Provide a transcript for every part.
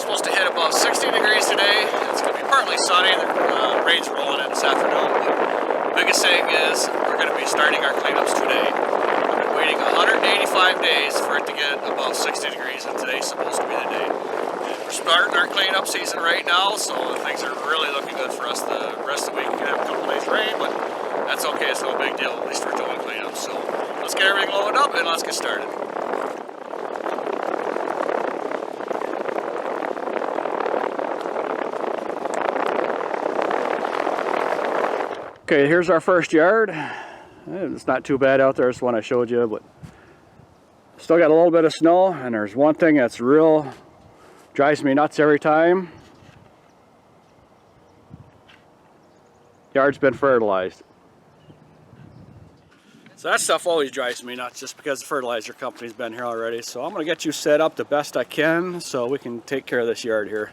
supposed to hit about 60 degrees today. It's going to be partly sunny. The rain's rolling in this afternoon. But the biggest thing is we're going to be starting our cleanups today. I've been waiting 185 days for it to get above 60 degrees, and today's supposed to be the day. And we're starting our cleanup season right now, so things are really looking good for us. The rest of the week we can have a couple days rain, but that's okay. It's no big deal. At least we're doing cleanups. So let's get everything loaded up and let's get started. Okay, here's our first yard. It's not too bad out there. It's the one I showed you, but still got a little bit of snow. And there's one thing that's drives me nuts every time. Yard's been fertilized. So that stuff always drives me nuts just because the fertilizer company's been here already. So I'm gonna get you set up the best I can so we can take care of this yard here.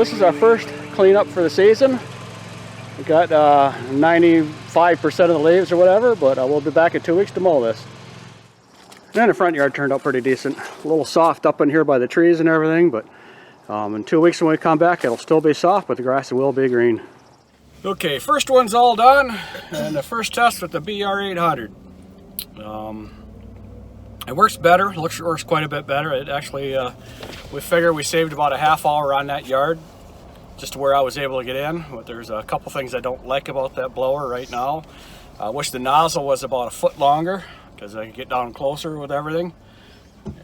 this is our first cleanup for the season. We got 95% of the leaves or whatever, but we'll be back in 2 weeks to mow this. And then the front yard turned out pretty decent. A little soft up in here by the trees and everything, but in 2 weeks when we come back, it'll still be soft, but the grass will be green. Okay, first one's all done, and the first test with the BR800. It works better. It works quite a bit better. It actually, we figure we saved about a half hour on that yard, just to where I was able to get in. But there's a couple things I don't like about that blower right now. I wish the nozzle was about a foot longer, because I could get down closer with everything.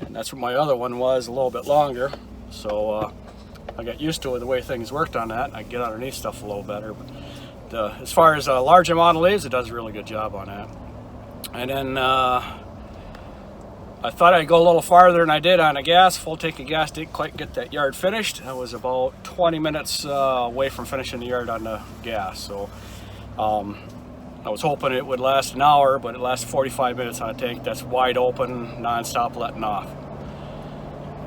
And that's what my other one was, a little bit longer. So I got used to it, the way things worked on that. I can get underneath stuff a little better. But as far as a large amount of leaves, it does a really good job on that. And then I thought I'd go a little farther than I did on a gas. Full tank of gas, didn't quite get that yard finished. I was about 20 minutes away from finishing the yard on the gas. So I was hoping it would last an hour, but it lasted 45 minutes on a tank that's wide open, non-stop letting off.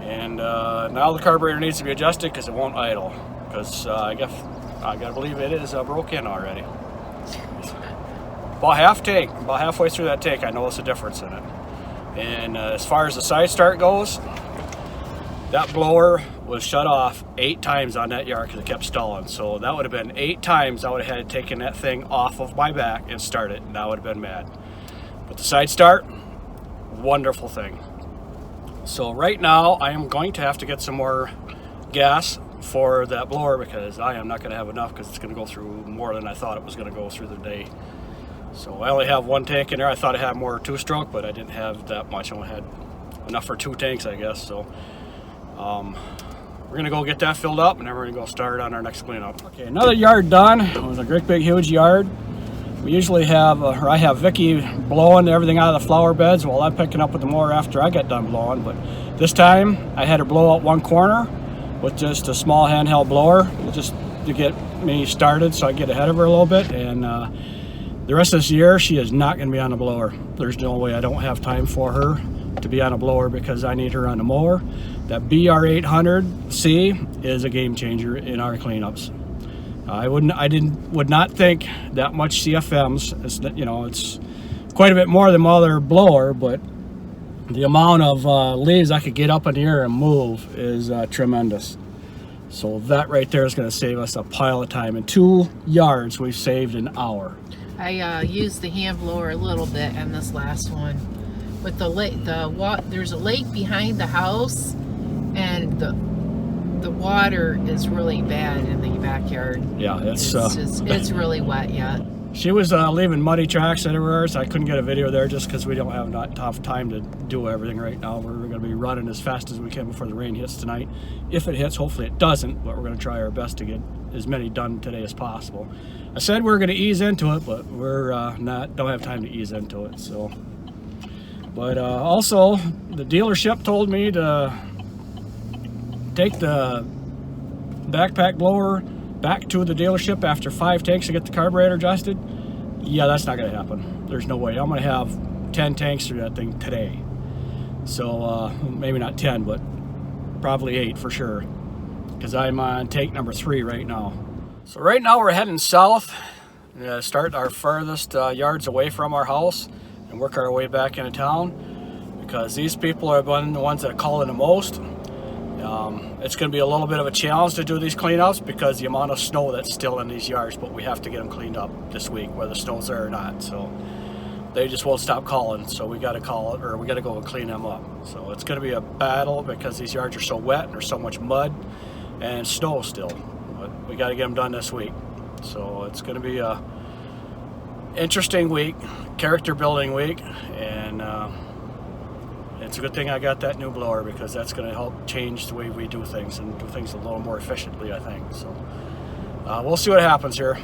And now the carburetor needs to be adjusted because it won't idle. Because I gotta believe it is broken already. About half tank, about halfway through that tank, I noticed a difference in it. And as far as the side start goes, that blower was shut off 8 times on that yard because it kept stalling. So that would have been 8 times I would have had taken that thing off of my back and start it, and I would have been mad. But the side start, wonderful thing. So right now I am going to have to get some more gas for that blower because I am not going to have enough because it's going to go through more than I thought it was going to go through the day. So I only have 1 tank in there. I thought I had more 2-stroke, but I didn't have that much. I only had enough for 2 tanks, I guess. So we're gonna go get that filled up, and then we're gonna go start on our next cleanup. Okay, another yard done. It was a great big huge yard. We usually have, or I have Vicky blowing everything out of the flower beds while I'm picking up with the mower after I get done blowing. But this time I had her blow out one corner with just a small handheld blower, just to get me started so I get ahead of her a little bit. And the rest of this year she is not gonna be on the blower. There's no way. I don't have time for her to be on a blower because I need her on the mower. That BR800C is a game changer in our cleanups. I would not think that much CFMs. It's quite a bit more than my other blower, but the amount of leaves I could get up in the air and move is tremendous. So that right there is going to save us a pile of time. In 2 yards, we've saved an hour. I used the hand blower a little bit on this last one. With the lake, there's a lake behind the house, and the water is really bad in the backyard. Yeah, it's really wet yet. She was leaving muddy tracks everywhere, so I couldn't get a video there just because we don't have enough time to do everything right now. We're going to be running as fast as we can before the rain hits tonight. If it hits, hopefully it doesn't, but we're going to try our best to get as many done today as possible. I said we're going to ease into it, but we're don't have time to ease into it. So. But also, the dealership told me to take the backpack blower back to the dealership after 5 tanks to get the carburetor adjusted. Yeah, that's not going to happen. There's no way. I'm going to have 10 tanks through that thing today. So maybe not 10, but probably 8 for sure. Because I'm on tank number 3 right now. So right now we're heading south. Start our farthest yards away from our house and work our way back into town, because these people are the ones that call in the most. It's going to be a little bit of a challenge to do these cleanups because the amount of snow that's still in these yards, but we have to get them cleaned up this week, whether snow's there or not. So they just won't stop calling, so we got to call it, or we got to go and clean them up. So it's going to be a battle because these yards are so wet and there's so much mud and snow still, but we got to get them done this week. So it's going to be a interesting week, character building week, and it's a good thing I got that new blower because that's going to help change the way we do things and do things a little more efficiently, I think. So we'll see what happens here.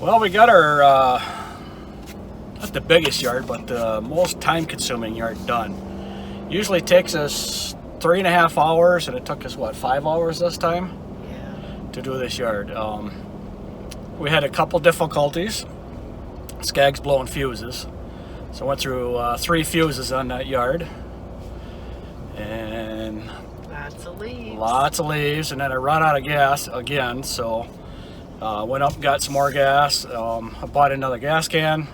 Well, we got our, not the biggest yard, but the most time-consuming yard done. Usually takes us 3.5 hours, and it took us, what, 5 hours this time? Yeah. To do this yard. We had a couple difficulties. Skag's blowing fuses. So I went through 3 fuses on that yard. And Lots of leaves. lots of leaves, and then I ran out of gas again, so went up and got some more gas. I bought another gas can,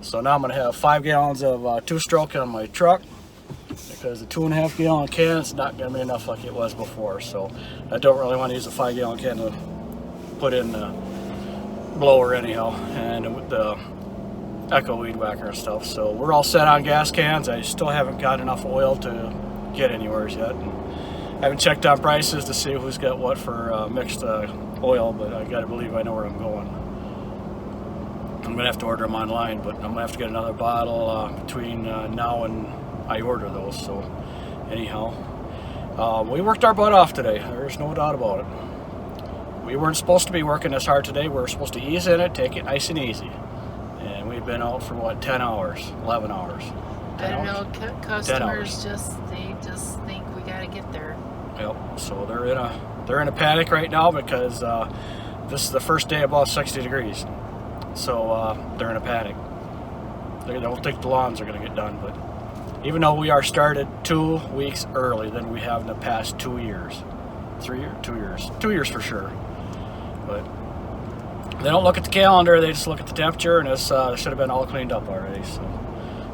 so now I'm going to have 5 gallons of 2-stroke on my truck, because the 2.5 gallon can is not going to be enough like it was before, so I don't really want to use a 5 gallon can to put in the blower anyhow, and with the Echo weed whacker and stuff. So we're all set on gas cans. I still haven't got enough oil to get anywhere yet. And I haven't checked on prices to see who's got what for mixed oil, but I gotta believe I know where I'm going. I'm gonna have to order them online, but I'm gonna have to get another bottle between now and I order those. So anyhow, we worked our butt off today. There's no doubt about it. We weren't supposed to be working this hard today. We were supposed to ease in it, take it nice and easy. And we've been out for what, 10 hours, 11 hours. I don't know, customers they just think we gotta get there. Yep. So they're in a panic right now because this is the first day above 60 degrees. So they're in a panic. They don't think the lawns are going to get done, but even though we are started 2 weeks early than we have in the past 2 years, 3 years, 2 years, 2 years for sure. But they don't look at the calendar; they just look at the temperature, and this should have been all cleaned up already. So.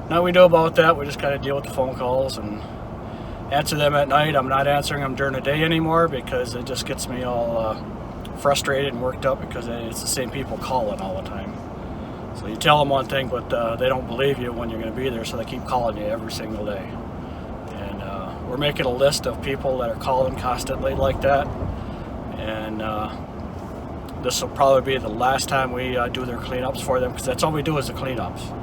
Nothing we do about that. We just kind of deal with the phone calls and answer them at night. I'm not answering them during the day anymore because it just gets me all frustrated and worked up because it's the same people calling all the time. So you tell them one thing, but they don't believe you when you're going to be there, so they keep calling you every single day. And we're making a list of people that are calling constantly like that. And this will probably be the last time we do their cleanups for them, because that's all we do is the cleanups.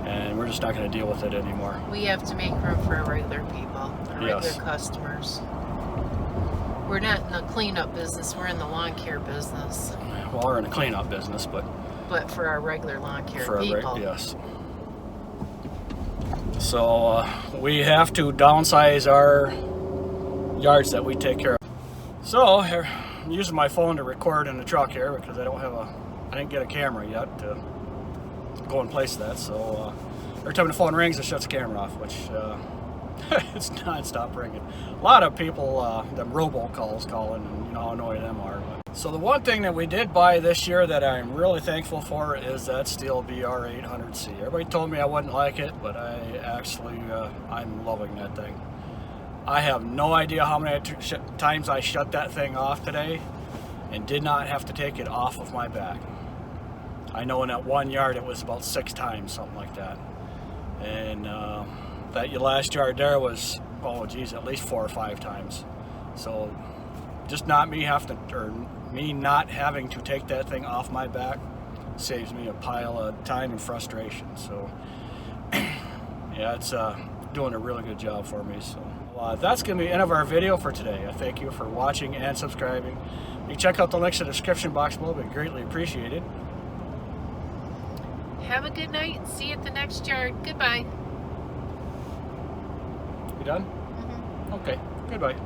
And we're just not going to deal with it anymore. We have to make room for our regular people, our regular customers. We're not in the cleanup business, we're in the lawn care business. Well, we're in the cleanup business, but for our regular lawn care people. Yes. So we have to downsize our yards that we take care of. So here, I'm using my phone to record in the truck here because I didn't get a camera yet to go and place that, so every time the phone rings it shuts the camera off, which it's non-stop ringing. A lot of people, them robocalls calling, and you know how annoying them are. So the one thing that we did buy this year that I'm really thankful for is that Stihl BR800C. Everybody told me I wouldn't like it, but I actually, I'm loving that thing. I have no idea how many times I shut that thing off today and did not have to take it off of my back. I know in that one yard it was about 6 times, something like that. And that last yard there was, oh geez, at least 4 or 5 times. So just not me not having to take that thing off my back saves me a pile of time and frustration. So yeah, it's doing a really good job for me. So that's going to be the end of our video for today. I thank you for watching and subscribing. You can check out the links in the description box below. It'd be greatly appreciated. Have a good night. See you at the next yard. Goodbye. You done? Mm-hmm. Okay. Goodbye.